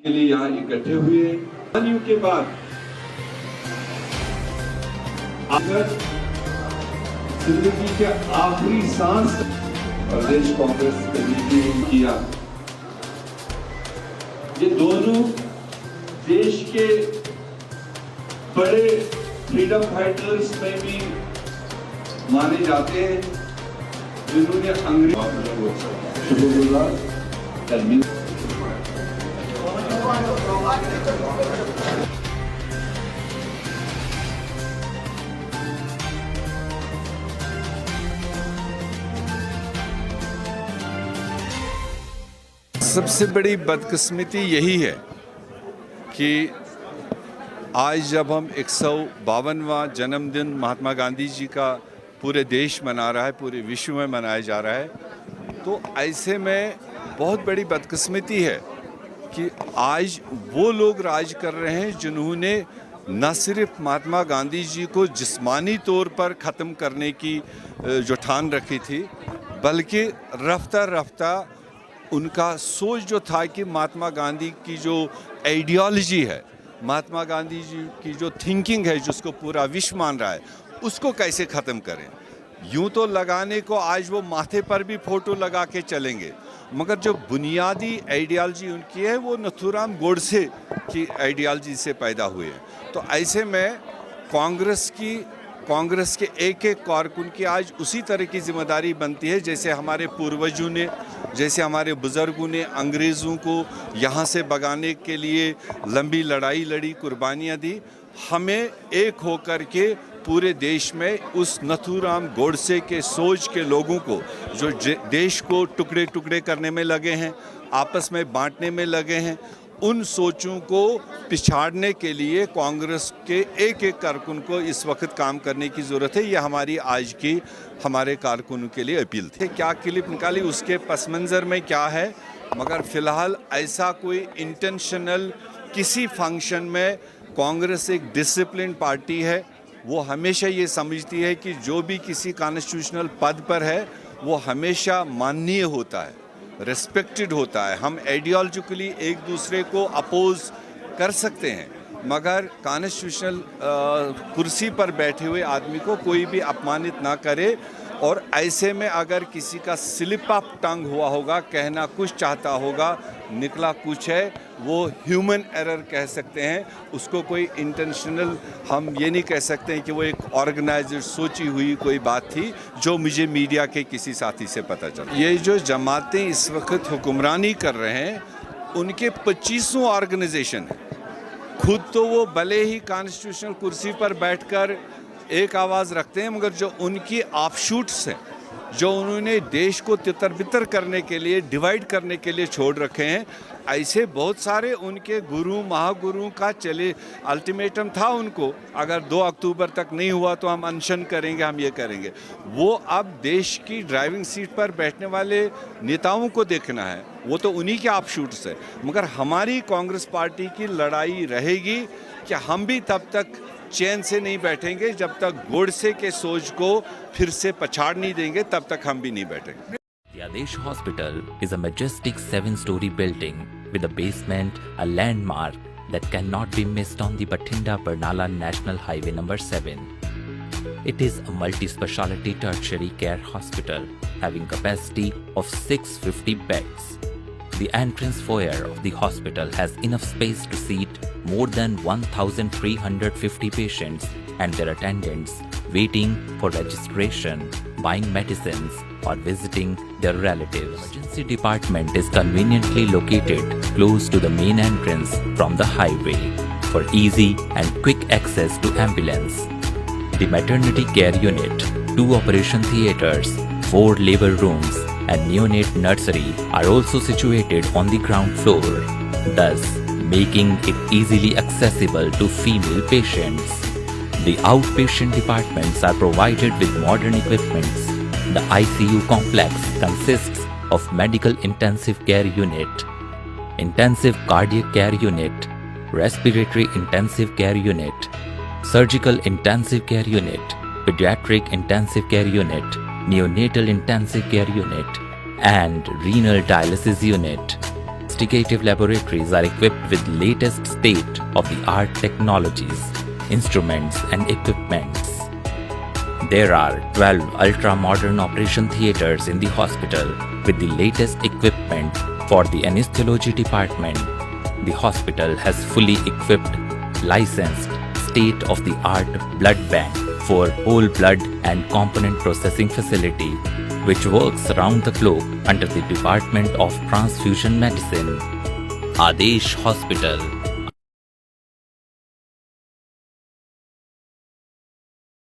के लिए यहाँ इकट्ठे हुए के बाद अगर जिंदगी के आखिरी सांस प्रदेश कांग्रेस कमेटी ने किया, ये दोनों देश के बड़े फ्रीडम फाइटर्स में भी माने जाते हैं, जिन्होंने सबसे बड़ी बदकिस्मती यही है कि आज जब हम 152वां जन्मदिन महात्मा गांधी जी का पूरे देश मना रहा है, पूरे विश्व में मनाया जा रहा है, तो ऐसे में बहुत बड़ी बदकिस्मती है कि आज वो लोग राज कर रहे हैं जिन्होंने न सिर्फ महात्मा गांधी जी को जिस्मानी तौर पर ख़त्म करने की जो ठान रखी थी, बल्कि रफ्ता रफ्ता उनका सोच जो था कि महात्मा गांधी की जो आइडियोलॉजी है, महात्मा गांधी जी की जो थिंकिंग है, जिसको पूरा विश्व मान रहा है, उसको कैसे ख़त्म करें। यूं तो लगाने को आज वो माथे पर भी फ़ोटो लगा के चलेंगे, मगर जो बुनियादी आइडियोलॉजी उनकी है वो नथुराम गोडसे की आइडियोलॉजी से पैदा हुए हैं। तो ऐसे में कांग्रेस के एक एक कारकुन की आज उसी तरह की जिम्मेदारी बनती है जैसे हमारे पूर्वजों ने, जैसे हमारे बुज़ुर्गों ने अंग्रेज़ों को यहाँ से भगाने के लिए लंबी लड़ाई लड़ी, कुर्बानियाँ दी। हमें एक होकर के पूरे देश में उस नथुराम गोडसे के सोच के लोगों को, जो देश को टुकड़े टुकड़े करने में लगे हैं, आपस में बांटने में लगे हैं, उन सोचों को पिछाड़ने के लिए कांग्रेस के एक एक कारकुन को इस वक्त काम करने की ज़रूरत है। यह हमारी आज की हमारे कारकुनों के लिए अपील थी। क्या क्लिप निकाली, उसके पस मंज़र में क्या है, मगर फ़िलहाल ऐसा कोई इंटेंशनल किसी फंक्शन में, कांग्रेस एक डिसिप्लिन पार्टी है, वो हमेशा ये समझती है कि जो भी किसी कॉन्स्टिट्यूशनल पद पर है वो हमेशा माननीय होता है, रिस्पेक्टेड होता है। हम आइडियोलॉजिकली एक दूसरे को अपोज कर सकते हैं, मगर कॉन्स्टिट्यूशनल कुर्सी पर बैठे हुए आदमी को कोई भी अपमानित ना करे। और ऐसे में अगर किसी का स्लिप ऑफ टंग हुआ होगा, कहना कुछ चाहता होगा, निकला कुछ है, वो ह्यूमन एरर कह सकते हैं, उसको कोई इंटेंशनल हम ये नहीं कह सकते हैं कि वो एक ऑर्गेनाइज्ड सोची हुई कोई बात थी, जो मुझे मीडिया के किसी साथी से पता चला। ये जो जमातें इस वक्त हुक्मरानी कर रहे हैं, उनके 25 ऑर्गेनाइजेशन हैं। खुद तो वो भले ही कॉन्स्टिट्यूशनल कुर्सी पर बैठकर एक आवाज़ रखते हैं, मगर जो उनकी ऑफशूट्स हैं, जो उन्होंने देश को तितर बितर करने के लिए, डिवाइड करने के लिए छोड़ रखे हैं, ऐसे बहुत सारे उनके गुरु महागुरुओं का चले अल्टीमेटम था उनको, अगर 2 अक्टूबर तक नहीं हुआ तो हम अनशन करेंगे, हम ये करेंगे। वो अब देश की ड्राइविंग सीट पर बैठने वाले नेताओं को देखना है, वो तो उन्हीं के ऑफशूट्स है। मगर हमारी कांग्रेस पार्टी की लड़ाई रहेगी कि हम भी तब तक चैन से नहीं बैठेंगे जब तक गोडसे के सोच को फिर से पछाड़ नहीं देंगे, तब तक हम भी नहीं बैठेंगे। The Adesh Hospital is a majestic 7-story building with a basement, a landmark that cannot be missed on the Bathinda-Barnala National Highway number 7. It is a multi-speciality tertiary care hospital having capacity of 650 beds. The entrance foyer of the hospital has enough space to seat more than 1,350 patients and their attendants waiting for registration, buying medicines, or visiting their relatives. The emergency department is conveniently located close to the main entrance from the highway for easy and quick access to ambulance. The maternity care unit, 2 operation theaters, 4 labor rooms, and neonate nursery are also situated on the ground floor, thus making it easily accessible to female patients. The outpatient departments are provided with modern equipments. The ICU complex consists of medical intensive care unit, intensive cardiac care unit, respiratory intensive care unit, surgical intensive care unit, pediatric intensive care unit, neonatal intensive care unit, and renal dialysis unit. investigative laboratories are equipped with latest state-of-the-art technologies, instruments and equipments. There are 12 ultra-modern operation theatres in the hospital with the latest equipment for the anesthesiology department. The hospital has fully equipped, licensed, state-of-the-art blood bank for whole blood and component processing facility, which works around the clock under the Department of Transfusion Medicine. Adesh Hospital,